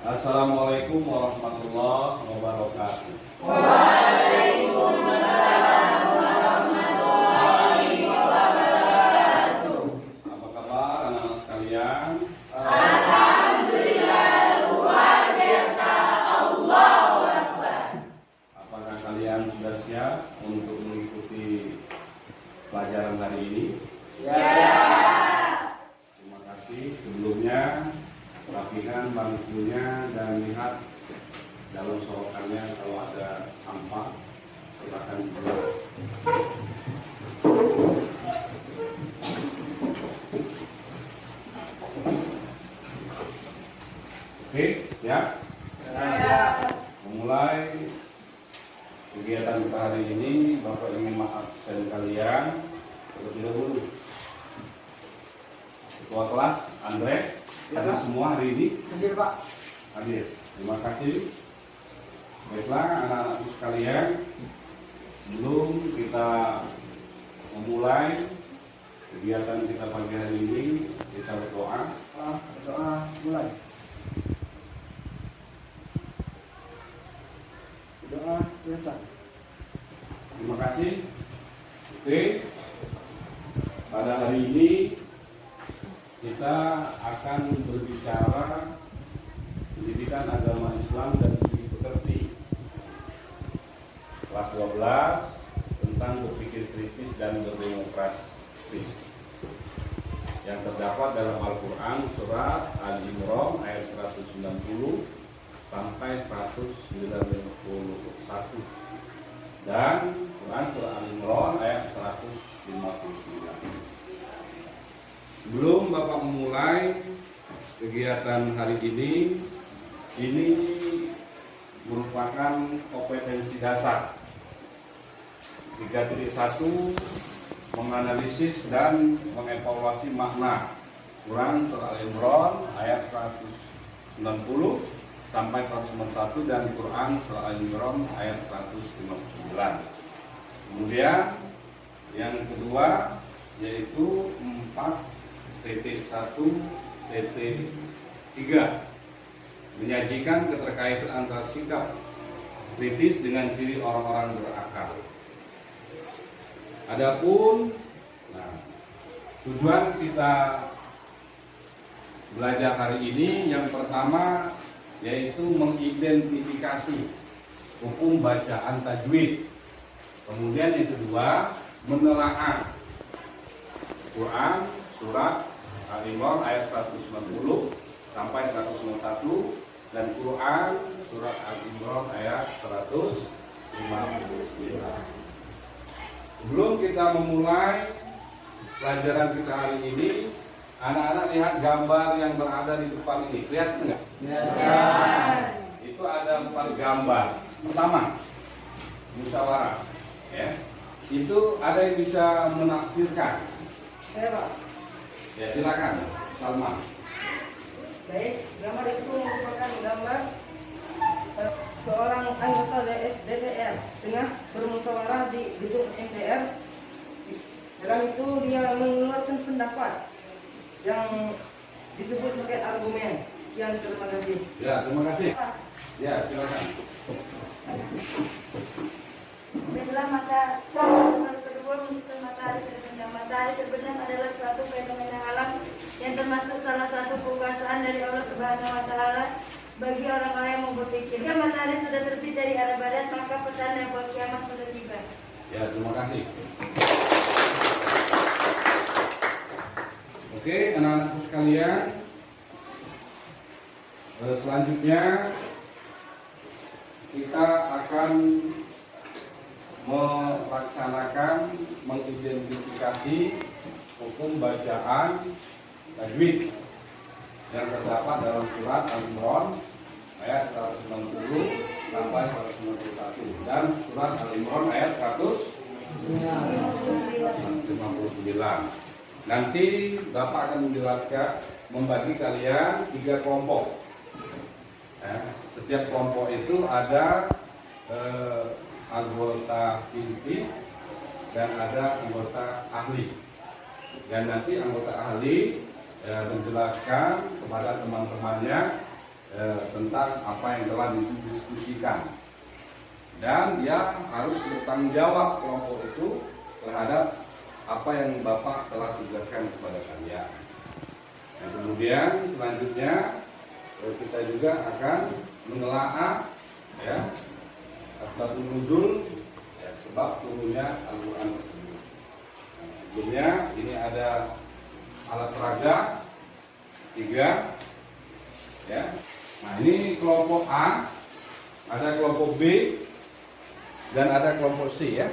Assalamualaikum warahmatullahi wabarakatuh. Waalaikumsalam warahmatullahi wabarakatuh. Apa kabar anak-anak sekalian? Alhamdulillah luar biasa. Allahu Akbar. Apakah kalian sudah siap untuk mengikuti pelajaran hari ini? Ya. Terima kasih. Sebelumnya rapikan bangkunya dan lihat dalam sorokannya kalau ada sampah silakan buang. Oke, ya. Memulai kegiatan kita hari ini, Bapak ingin mengabsen kalian terlebih dahulu. Ketua kelas Andre, ada semua hari ini? Hadir Pak. Hadir. Terima kasih. Baiklah anak-anakku sekalian, sebelum kita memulai kegiatan kita pagi hari ini, kita berdoa. Doa mulai. Doa selesai. Terima kasih. Oke. Pada hari ini kita akan berbicara pendidikan agama Islam dan budi pekerti. Kelas 12 tentang berpikir kritis dan berdemokratis. Yang terdapat dalam Al-Quran surat Al-Imran ayat 190 sampai 191 dan Quran surah Al-Imran ayat 159. Sebelum Bapak memulai kegiatan hari ini merupakan kompetensi dasar 3.1 menganalisis dan mengevaluasi makna Quran surah Al-Imran ayat 190 sampai 191 dan Quran surah Al-Imran ayat 159. Kemudian yang kedua yaitu 4.1.3 menyajikan keterkaitan antara sikap kritis dengan ciri orang-orang berakal. Adapun tujuan kita belajar hari ini yang pertama yaitu mengidentifikasi hukum bacaan tajwid. Kemudian yang kedua menelaah Quran surat Al-Imran ayat 190 sampai 191 dan Quran surat Al-Imran ayat 159. Sebelum kita memulai pelajaran kita hari ini, anak-anak lihat gambar yang berada di depan ini. Lihat enggak? Ya. Itu ada 4 gambar. Pertama, musyawarah. Ya. Itu ada yang bisa menafsirkan. Saya Pak. Ya silakan, Salma. Baik, gambar itu merupakan gambar seorang anggota DPR tengah bermusyawarah di gedung MPR. Dalam itu dia mengeluarkan pendapat yang disebut sebagai argumen. Sekian, terima kasih. Ya, terima kasih. Ya, silakan. Sebelah mata kedua menunjukkan matahari terbenam. Matahari terbenam adalah suatu fenomena alam yang termasuk salah satu kekuasaan dari Allah Subhanahu Wa Taala bagi orang-orang yang mau berpikir. Jika matahari sudah terbit dari arah barat, maka petanda bahwa kiamat sudah tiba. Ya, terima kasih. Oke, anak-anakku sekalian, selanjutnya kita akan melaksanakan mengidentifikasi hukum bacaan tajwid yang terdapat dalam surat Al-Imran ayat 190 sampai 191 dan surat Al-Imran ayat 159. Nanti Bapak akan menjelaskan, membagi kalian 3 kelompok. Setiap kelompok itu ada anggota inti dan ada anggota ahli. Dan nanti anggota ahli menjelaskan kepada teman-temannya tentang apa yang telah didiskusikan, dan dia harus bertanggung jawab kelompok itu terhadap apa yang Bapak telah tugaskan kepada kalian. Dan kemudian selanjutnya kita juga akan menelaah ya asbabun nuzul, ya, sebab turunnya Al-Quran tersebut. Nah, sebelumnya ini ada alat peraga 3 ya. Nah, ini kelompok A, ada kelompok B, dan ada kelompok C ya.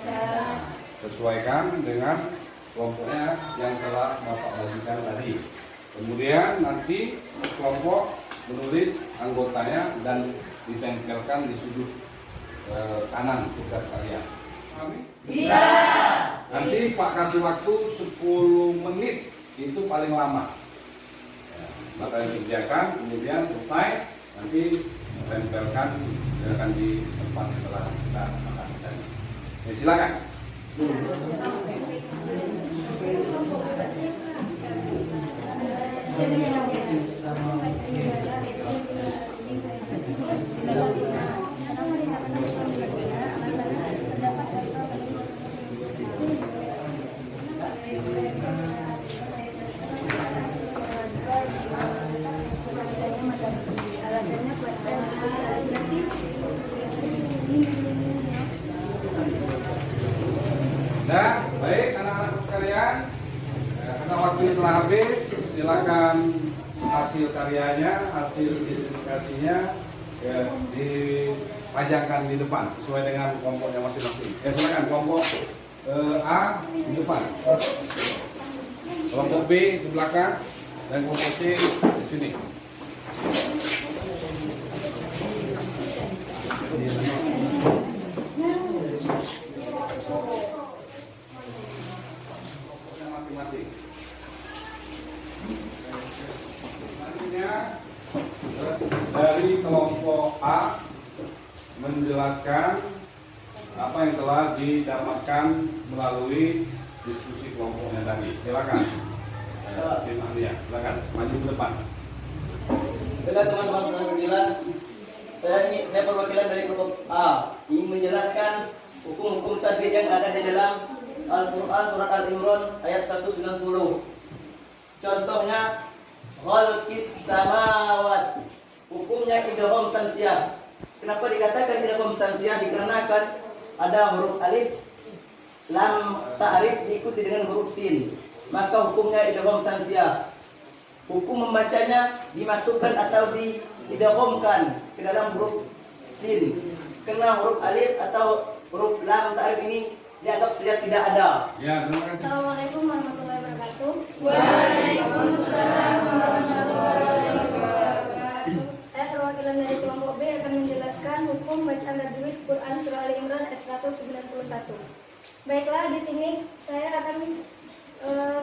Nah, sesuaikan dengan kelompoknya yang telah Bapak bagikan tadi. Kemudian nanti kelompok menulis anggotanya dan ditempelkan di sudut kanan tugas kalian. Bisa. Nanti Pak kasih waktu 10 menit, itu paling lama. Maka dikerjakan, kemudian selesai, nanti tempelkan akan di tempat setelah kita makan tadi. Ya, silakan. Nah, baik anak-anak sekalian, karena waktunya telah habis, silakan hasil karyanya, hasil identifikasinya ya, dipajangkan di depan sesuai dengan kelompoknya masing-masing. Ya, silakan kelompok A di depan, kelompok B di belakang, dan kelompok C di sini. Masing-masing. Selanjutnya dari kelompok A menjelaskan apa yang telah didapatkan melalui diskusi kelompoknya tadi. Silakan. Tim Ahliya, silakan maju ke depan. Benar teman-teman perwakilan, saya perwakilan dari kelompok A ingin menjelaskan hukum-hukum tajwid yang ada di dalam Al-Quran surat Al-Imran ayat 190. Contohnya khalqis samawat, hukumnya idgham samsiyah. Kenapa dikatakan idgham samsiyah? Dikarenakan ada huruf alif, lam ta'rif diikuti dengan huruf sin, maka hukumnya idgham samsiyah. Hukum membacanya dimasukkan atau diidghamkan ke dalam huruf sin, karena huruf alif atau huruf lam ta'rif ini dianggap saja tidak ada. Ya, terima kasih. Assalamualaikum warahmatullahi wabarakatuh. Waalaikumsalam warahmatullahi wabarakatuh. Saya perwakilan dari kelompok B akan menjelaskan hukum bacaan tajwid Quran surah Ali Imran ayat 191. Baiklah, di sini saya akan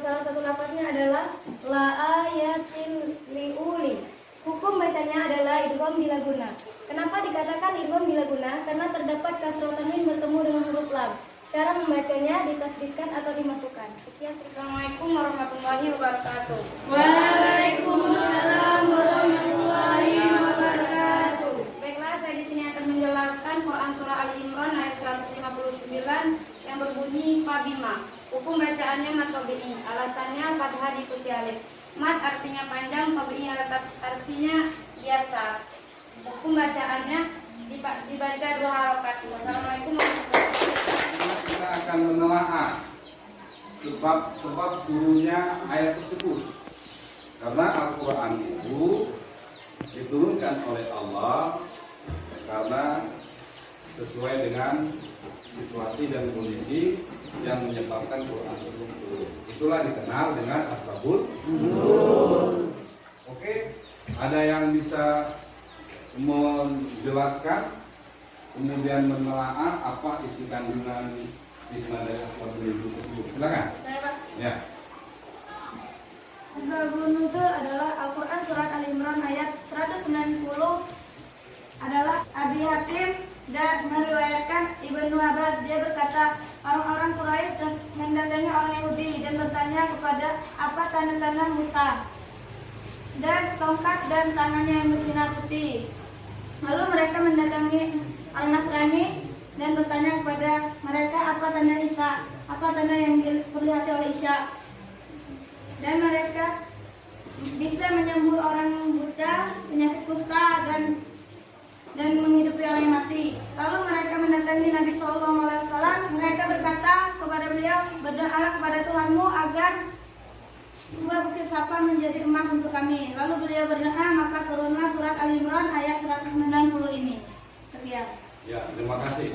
salah satu lafaznya adalah la ayatin liuli. Hukum bacanya adalah idgham bila guna. Kenapa dikatakan idgham bila guna? Karena terdapat kasroh tanwin bertemu dengan huruf lam. Cara membacanya ditasdidkan atau dimasukkan. Sekian. Assalamualaikum warahmatullahi wabarakatuh. Waalaikumsalam warahmatullahi wabarakatuh. Baiklah, saya di sini akan menjelaskan Quran surah Ali Imran ayat 159 yang berbunyi Fabima. Hukum bacaannya mat tabi'i. Alasannya fathah diikuti alif. Mat artinya panjang, tabi'i artinya biasa. Hukum bacaannya dibaca 2 harokat. Wassalamualaikum warahmatullahi wabarakatuh. Kita akan menelaah sebab turunnya ayat tersebut. Karena Al-Quran itu diturunkan oleh Allah karena sesuai dengan situasi dan kondisi yang menyebabkan Quran itu turun. Itulah dikenal dengan asbabun nuzul. Oke, ada yang bisa menjelaskan kemudian menelaah apa isi kandungan isma dari asbabun nuzul tersebut? Silakan. Saya Pak. Ya. Asbabun nuzul adalah Al-Quran surat Al-Imran ayat 190 adalah Abi Hakim dan meriwayatkan Ibnu Abbas, dia berkata orang-orang Quraisy mendatangi orang Yahudi dan bertanya kepada apa tanda-tanda Musa. dan tongkat dan tangannya yang bersinar putih. Lalu mereka mendatangi orang Nasrani dan bertanya kepada mereka apa tanda Isa, apa tanda yang diperlihati oleh Isa. Dan mereka bisa menyembuh orang buta, penyakit kusta dan menghidupi orang yang mati. Lalu mereka mendatangi Nabi SAW. Mereka berkata kepada beliau, berdoalah kepada Tuhanmu agar dua bukit sapa menjadi emas untuk kami. Lalu beliau berdoa, maka turunlah surat Al-Imran ayat 190 ini. Sekian. Ya, terima kasih.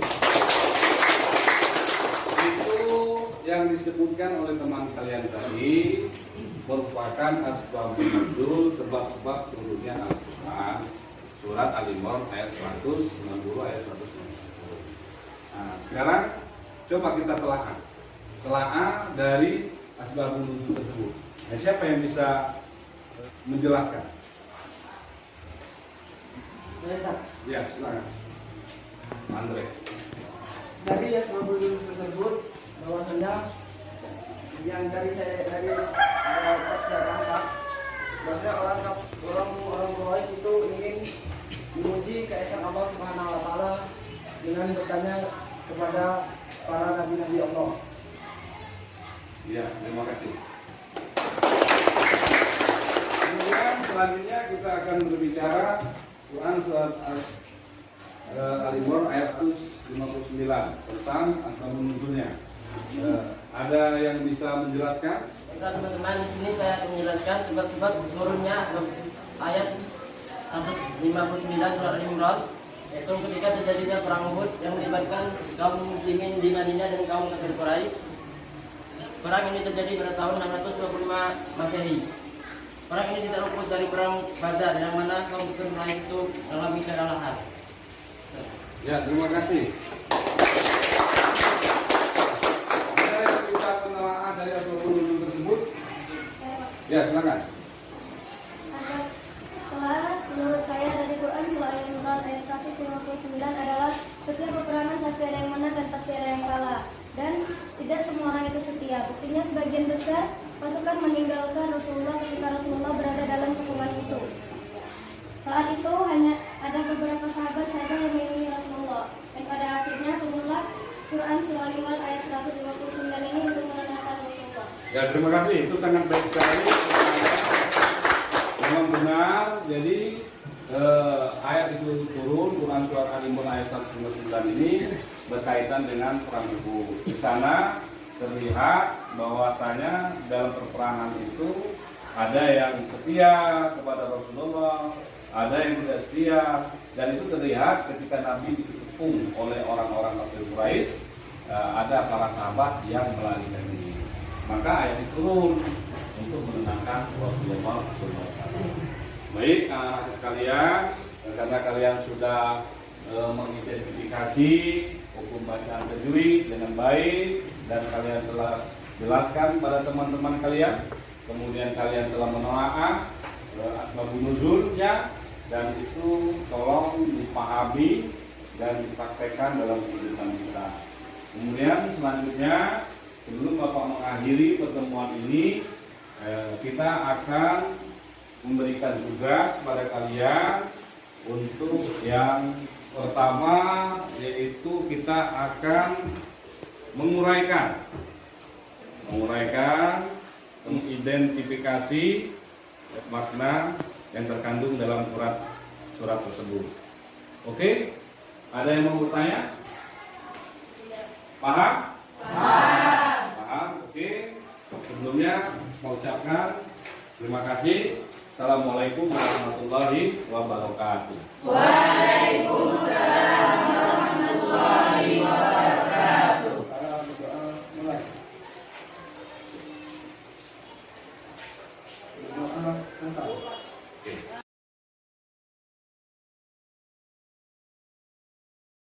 Itu yang disebutkan oleh teman kalian tadi merupakan asbabun nuzul, sebab-sebab turunnya Al-Quran, surat Al-Imran ayat 190 ayat 190. Nah, sekarang coba kita telaah dari asbabun nuzul tersebut. Nah, siapa yang bisa menjelaskan? Saya Ya, silakan. Andre. dari asbabun nuzul tersebut bahwasanya yang dari saya tangkap bahwasanya orang Quraisy itu ingin memuji keesaan Allah Subhanahu wa taala dengan bertanya kepada para nabi-nabi Allah. Ya, terima kasih. Kemudian selanjutnya kita akan berbicara Quran surat Al-Imran ayat 159 tentang asbabun nuzulnya. Ada yang bisa menjelaskan? Teman-teman, di sini saya akan menjelaskan sebab-sebab turunnya ayat 159 surat Al-Imran, yaitu ketika terjadinya perang Uhud yang melibatkan kaum muslimin di Madinah dan kaum kafir Quraisy. Perang ini terjadi pada tahun 625 Masehi. Perang ini tidak luput dari perang Badar yang mana kaum kafir Quraisy itu mengalami kekalahan. Ya, terima kasih. Ada yang bisa menelaah dari asbabun nuzul tersebut? Ya, silakan. Menurut saya dari Quran surah Al-Imran ayat 159 adalah setiap peperangan pasti ada yang menang dan pasti ada yang kalah, dan tidak semua orang itu setia. Buktinya sebagian besar pasukan meninggalkan Rasulullah ketika Rasulullah berada dalam kepungan musuh. Saat itu hanya ada beberapa sahabat saja yang melindungi Rasulullah, dan pada akhirnya turunlah Quran surah Al-Imran ayat 159 ini untuk menenangkan Rasulullah. Ya, terima kasih. Itu sangat baik sekali. Memang benar. Jadi ayat itu turun, Quran surat Al-Imran ayat 159 ini berkaitan dengan perang Uhud. Di sana terlihat bahwasanya dalam peperangan itu ada yang setia kepada Rasulullah, ada yang tidak setia, dan itu terlihat ketika Nabi dikepung oleh orang-orang kafir Quraisy, ada para sahabat yang melarikan diri. Maka ayat itu turun untuk menenangkan Rasulullah SAW. Baik, anak-anak sekalian, karena kalian sudah mengidentifikasi hukum bacaan tajwid dengan baik dan kalian telah jelaskan pada teman-teman kalian, kemudian kalian telah menelaah asbabun nuzulnya, dan itu tolong dipahami dan dipraktekkan dalam kehidupan kita. Kemudian selanjutnya, sebelum Bapak mengakhiri pertemuan ini, kita akan memberikan tugas kepada kalian untuk yang pertama, yaitu kita akan menguraikan, mengidentifikasi makna yang terkandung dalam surat tersebut. Oke? Ada yang mau bertanya? Paham? Paham? Oke. Sebelumnya mau ucapkan terima kasih. Assalamualaikum warahmatullahi wabarakatuh. Waalaikumsalam warahmatullahi wabarakatuh.